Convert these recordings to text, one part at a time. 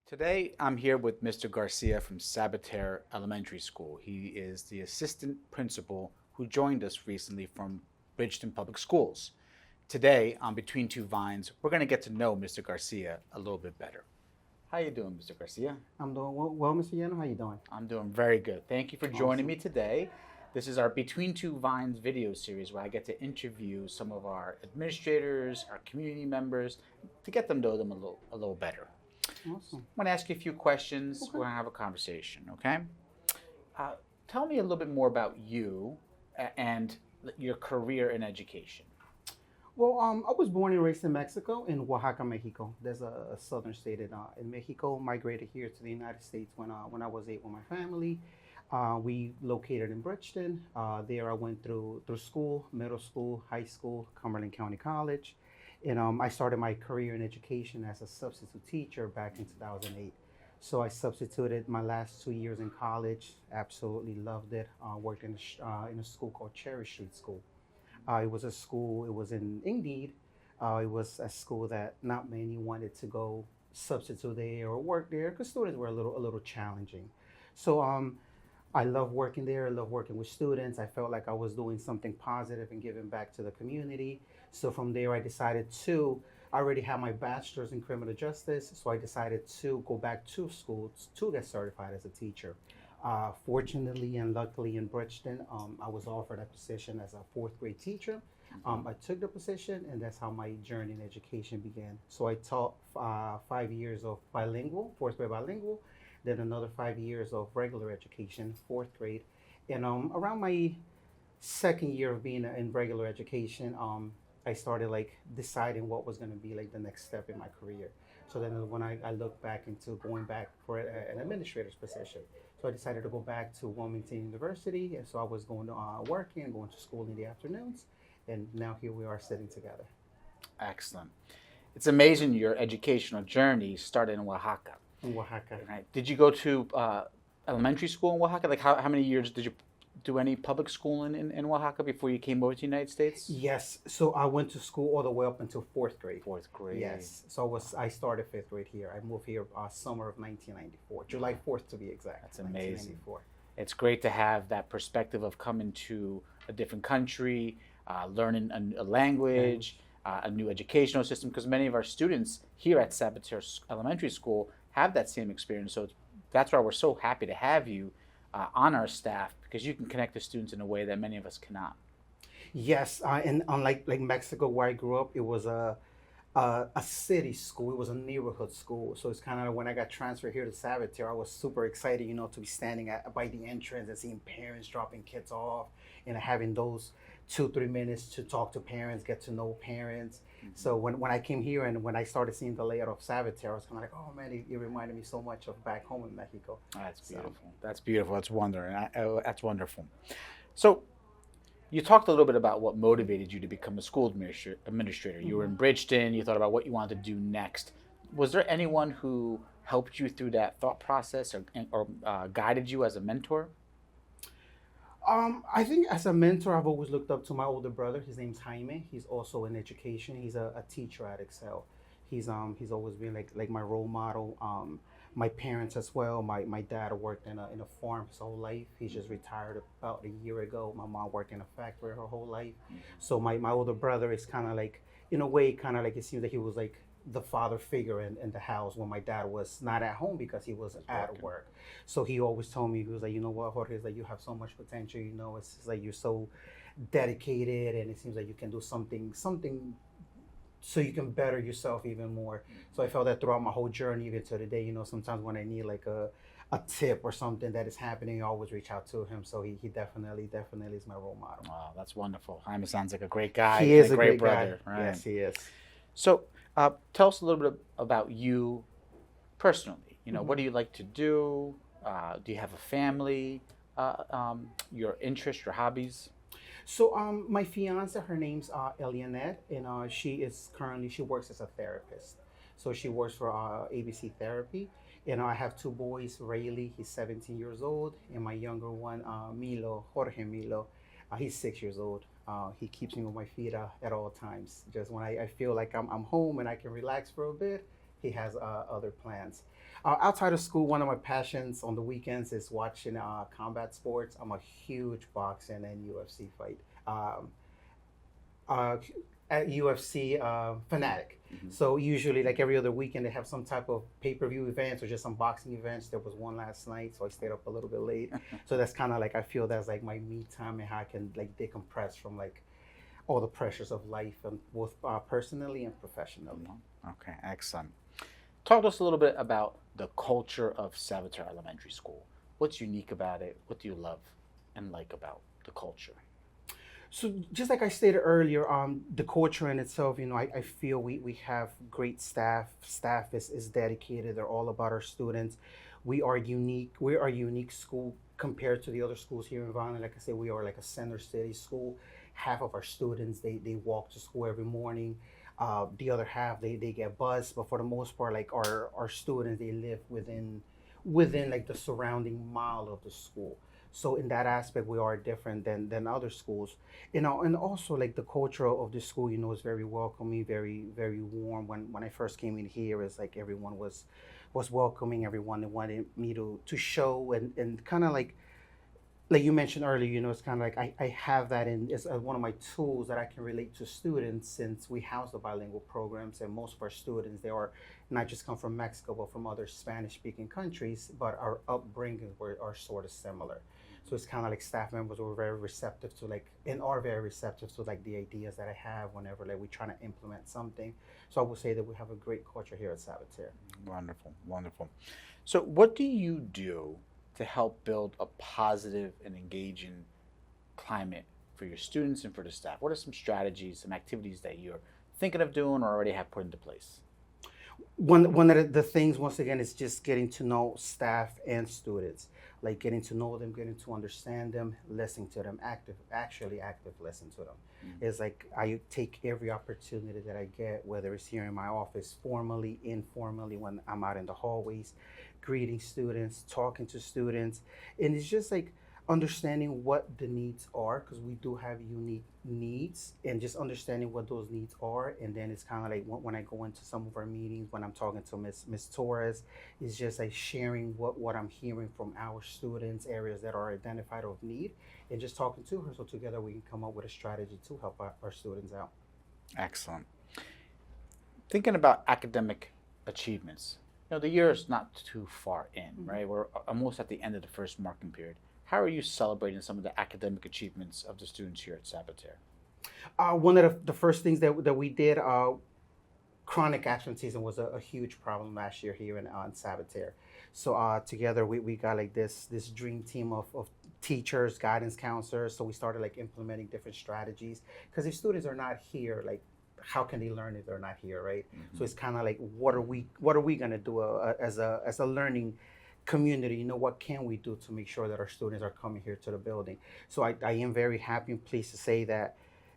Today, I'm here with Mr. Garcia from Sabater Elementary School. He is the assistant principal who joined us recently from Bridgeton Public Schools. Today, on Between Two Vines, we're going to get to know Mr. Garcia a little bit better. How you doing, Mr. Garcia? I'm doing well, Mr. Llano. How you doing? I'm doing very good. Thank you for joining Awesome. me today. This is our Between Two Vines video series where I get to interview some of our administrators, our community members, to get them to know them a little better. Awesome. I'm going to ask you a few questions. Okay. We're going to have a conversation, okay? Uh, Tell me a little bit more about you and your career in education. Well, I was born and raised in Mexico, in Oaxaca, Mexico. There's a southern state in Mexico. Migrated here to the United States when I was 8 with my family. We located in Bridgeton. There I went through school, middle school, high school, Cumberland County College. And I started my career in education as a substitute teacher back in 2008. So I substituted my last 2 years in college. Absolutely loved it. Worked in a school called Cherry Street School. It was a school. It was in Indeed. It was a school that not many wanted to go substitute there or work there because students were a little challenging. So I love working there. I love working with students. I felt like I was doing something positive and giving back to the community. So from there, I already had my bachelor's in criminal justice. So I decided to go back to school to get certified as a teacher. Fortunately and luckily in Bridgeton, I was offered a position as a fourth grade teacher. I took the position, and that's how my journey in education began. So I taught 5 years of bilingual, fourth grade bilingual, then another 5 years of regular education, fourth grade. And around my second year of being in regular education, I started like deciding what was going to be like the next step in my career. So then when I looked back into going back for an administrator's position, so I decided to go back to Wilmington University. And so I was going to working and going to school in the afternoons. And now here we are sitting together. Excellent. It's amazing your educational journey started in Oaxaca. In Oaxaca. Right? Did you go to elementary school in Oaxaca? Like how many years did you do any public school in Oaxaca before you came over to the United States? Yes. So I went to school all the way up until fourth grade. Fourth grade. Yes. So I started fifth grade here. I moved here summer of 1994, July 4th to be exact. That's amazing. 1994. It's great to have that perspective of coming to a different country, learning a language, a new educational system, because many of our students here at Sabater Elementary School have that same experience. So that's why we're so happy to have you on our staff, because you can connect to students in a way that many of us cannot. Yes, and unlike like Mexico where I grew up, it was a city school. It was a neighborhood school. So it's kind of when I got transferred here to Sabater, I was super excited, to be standing by the entrance and seeing parents dropping kids off and having those 2-3 minutes to talk to parents, get to know parents. Mm-hmm. So when I came here and when I started seeing the layout of Sabater, I was kind of like, oh man, it reminded me so much of back home in Mexico. That's beautiful. That's beautiful. That's wonderful. So you talked a little bit about what motivated you to become a school administrator. You were in Bridgeton. You thought about what you wanted to do next. Was there anyone who helped you through that thought process or guided you as a mentor? I think as a mentor, I've always looked up to my older brother. His name's Jaime. He's also in education. He's a teacher at Excel. He's always been like my role model. My parents as well. My dad worked in a farm his whole life. He just retired about a year ago. My mom worked in a factory her whole life. So my older brother is kind of like, in a way, kind of like it seems like he was like the father figure in the house when my dad was not at home because he was at work. So he always told me, he was like, you know what, Jorge, is like you have so much potential. It's like you're so dedicated, and it seems like you can do something so you can better yourself even more. So I felt that throughout my whole journey, even to today, sometimes when I need like a tip or something that is happening, I always reach out to him. So he definitely is my role model. Wow, that's wonderful. Jaime sounds like a great guy. He is a a great brother. guy. Right? Yes, he is. So tell us a little bit about you personally. What do you like to do? Do you have a family? Your interests, your hobbies? So my fiance, her name's Elianette, and she works as a therapist. So she works for ABC Therapy. I have two boys, Rayleigh, he's 17 years old, and my younger one, Jorge Milo, he's 6 years old. He keeps me on my feet at all times. Just when I feel like I'm home and I can relax for a bit, he has other plans. Outside of school, one of my passions on the weekends is watching combat sports. I'm a huge boxing and UFC fight. Uh, at UFC fanatic. Mhm. So usually, like every other weekend, they have some type of pay-per-view events or just some boxing events. There was one last night, so I stayed up a little bit late. So that's kind of like I feel that's like my me time and how I can like decompress from like all the pressures of life and both personally and professionally. Okay, excellent. Talk to us a little bit about the culture of Sabater Elementary School. What's unique about it? What do you love and like about the culture? So just like I stated earlier, the culture in itself, I feel we have great staff. Staff is dedicated. They're all about our students. We are unique. We are a unique school compared to the other schools here in Vineland. Like I said, we are like a center city school. Half of our students, they walk to school every morning. The other half, they get bused. But for the most part, like our students, they live within like the surrounding mile of the school. So in that aspect, we are different than other schools, and also like the culture of the school, is very welcoming, very warm. When I first came in here, it's like everyone was welcoming, everyone wanted me to show and kind of like you mentioned earlier, it's kind of like I have that in as one of my tools that I can relate to students since we house the bilingual programs and most of our students they are not just come from Mexico but from other Spanish speaking countries, but our upbringing are sort of similar. So it's kind of like staff members were very receptive to like and are very receptive to like the ideas that I have whenever like we're trying to implement something. So I would say that we have a great culture here at Sabater. Wonderful, wonderful. So, what do you do to help build a positive and engaging climate for your students and for the staff? What are some strategies, some activities that you're thinking of doing or already have put into place? One of the things once again is just getting to know staff and students, like getting to know them, getting to understand them, listening to them, active listen to them. Mm. It's like I take every opportunity that I get, whether it's here in my office, formally, informally, when I'm out in the hallways, greeting students, talking to students, and it's just like understanding what the needs are because we do have unique needs and just understanding what those needs are, and then it's kind of like when I go into some of our meetings when I'm talking to Miss Torres, it's just like sharing what I'm hearing from our students, areas that are identified of need, and just talking to her so together we can come up with a strategy to help our students out. Excellent. Thinking about academic achievements, the year is not too far in, Mhm. right? We're almost at the end of the first marking period. How are you celebrating some of the academic achievements of the students here at Sabater? One of the first things that we did, chronic absenteeism was a huge problem last year here in Sabater. So together we got like this dream team of teachers, guidance counselors. So we started like implementing different strategies because if students are not here, like how can they learn if they're not here, right? Mm-hmm. So it's kind of like what are we gonna do as a learning community? What can we do to make sure that our students are coming here to the building? So I am very happy and pleased to say that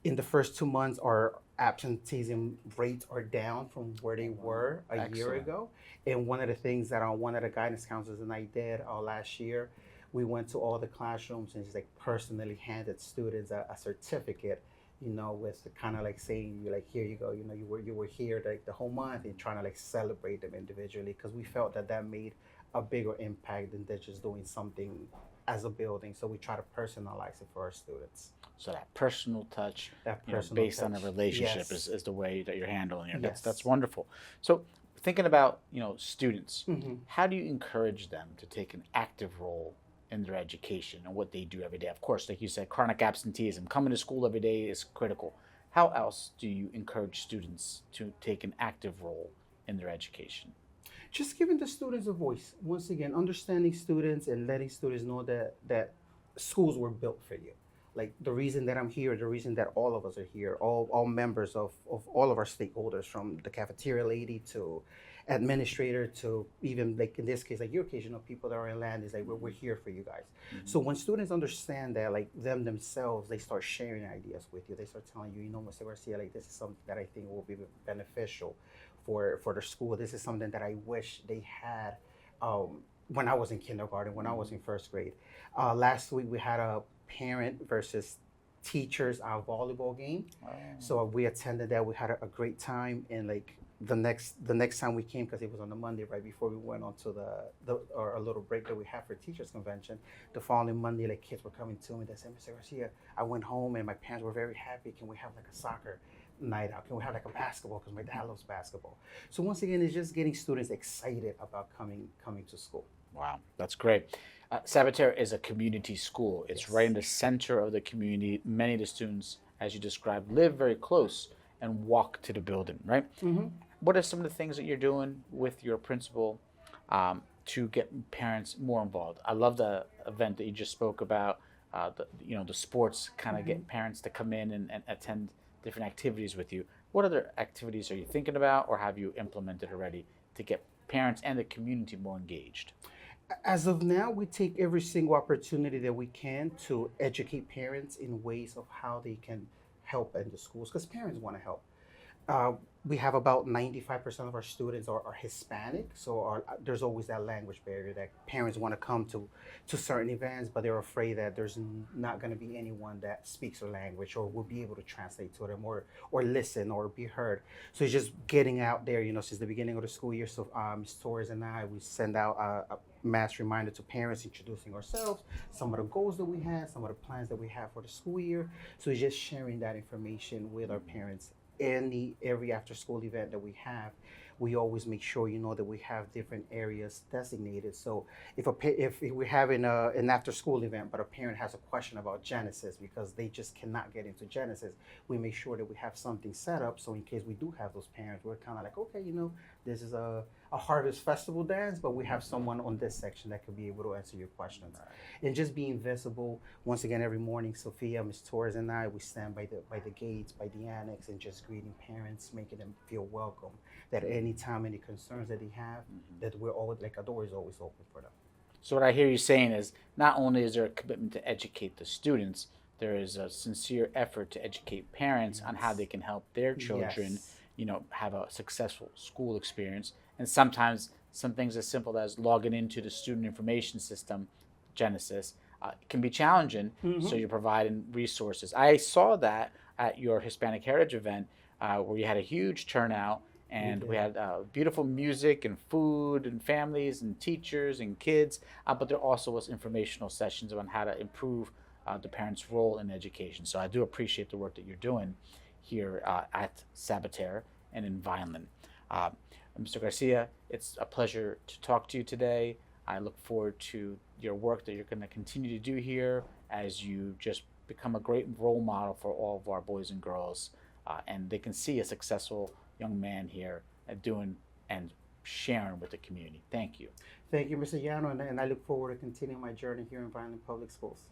in the first 2 months, our absenteeism rates are down from where they were a year Excellent. ago. And one of the things that one of the guidance counselors and I did last year, we went to all the classrooms and just like personally handed students a certificate, with kind of like saying you like here you go, you were here like the whole month and trying to like celebrate them individually because we felt that made a bigger impact than just doing something as a building. So we try to personalize it for our students. So that personal touch, That personal based on a touch. relationship Yes. is the way that you're handling it. That's Yes. wonderful. So thinking about, students, Hmm. how do you encourage them to take an active role in their education and what they do every day? Of course, like you said, chronic absenteeism, coming to school every day is critical. How else do you encourage students to take an active role in their education? Just giving the students a voice. Once again, understanding students and letting students know that schools were built for you. Like the reason that I'm here, the reason that all of us are here, all members of all of our stakeholders, from the cafeteria lady to administrator to even like in this case, like your occasional people that are in land is like we're here for you guys. Mm-hmm. So when students understand that, like themselves, they start sharing ideas with you. They start telling you, Mr. Garcia, like this is something that I think will be beneficial for the school. This is something that I wish they had when I was in kindergarten, when I was in first grade. Last week we had a parent versus teachers volleyball game. Oh. So we attended that. We had a great time, and like the next time we came, because it was on the Monday right before we went on to our little break that we had for teachers convention. The following Monday, like kids were coming to me. They said, "Mr. Garcia, I went home and my parents were very happy. Can we have like a soccer night out? Can we have like a basketball? Because my dad loves basketball." So once again, it's just getting students excited about coming to school. Wow, that's great. Sabater is a community school. It's Yes. right in the center of the community. Many of the students, as you described, live very close and walk to the building, right? Mm-hmm. What are some of the things that you're doing with your principal to get parents more involved? I love the event that you just spoke about. The sports kind of get parents to come in and attend different activities with you. What other activities are you thinking about, or have you implemented already to get parents and the community more engaged? As of now, we take every single opportunity that we can to educate parents in ways of how they can help in the schools, because parents want to help. Uh, we have about 95% of our students are Hispanic, so there's always that language barrier that parents want to come to certain events, but they're afraid that there's not going to be anyone that speaks their language or will be able to translate to them or listen or be heard. So it's just getting out there, since the beginning of the school year. So Ms. Torres and I, we send out a mass reminder to parents introducing ourselves, some of the goals that we have, some of the plans that we have for the school year. So it's just sharing that information with our parents. Every after school event that we have, we always make sure that we have different areas designated. So if we're having an after school event, but a parent has a question about Genesis because they just cannot get into Genesis, we make sure that we have something set up. So in case we do have those parents, we're kind of like, okay, this is a harvest festival dance, but we have someone on this section that could be able to answer your questions. And just being visible. Once again, every morning, Sophia, Ms. Torres, and I, we stand by the gates, by the annex, and just greeting parents, making them feel welcome. That anytime, any concerns that they have, that we're always, like, our door is always open for them. So what I hear you saying is not only is there a commitment to educate the students, there is a sincere effort to educate parents on how they can help their children, Yes. have a successful school experience. And sometimes some things as simple as logging into the student information system, Genesis, can be challenging. So you're providing resources. I saw that at your Hispanic Heritage event where you had a huge turnout, and we had beautiful music and food and families and teachers and kids, but there also was informational sessions on how to improve the parents' role in education. So I do appreciate the work that you're doing here at Sabater and in Vineland. Mr. Garcia, it's a pleasure to talk to you today. I look forward to your work that you're going to continue to do here as you just become a great role model for all of our boys and girls, and they can see a successful young man here doing and sharing with the community. Thank you. Thank you, Mr. Llano, and I look forward to continuing my journey here in Vineland Public Schools.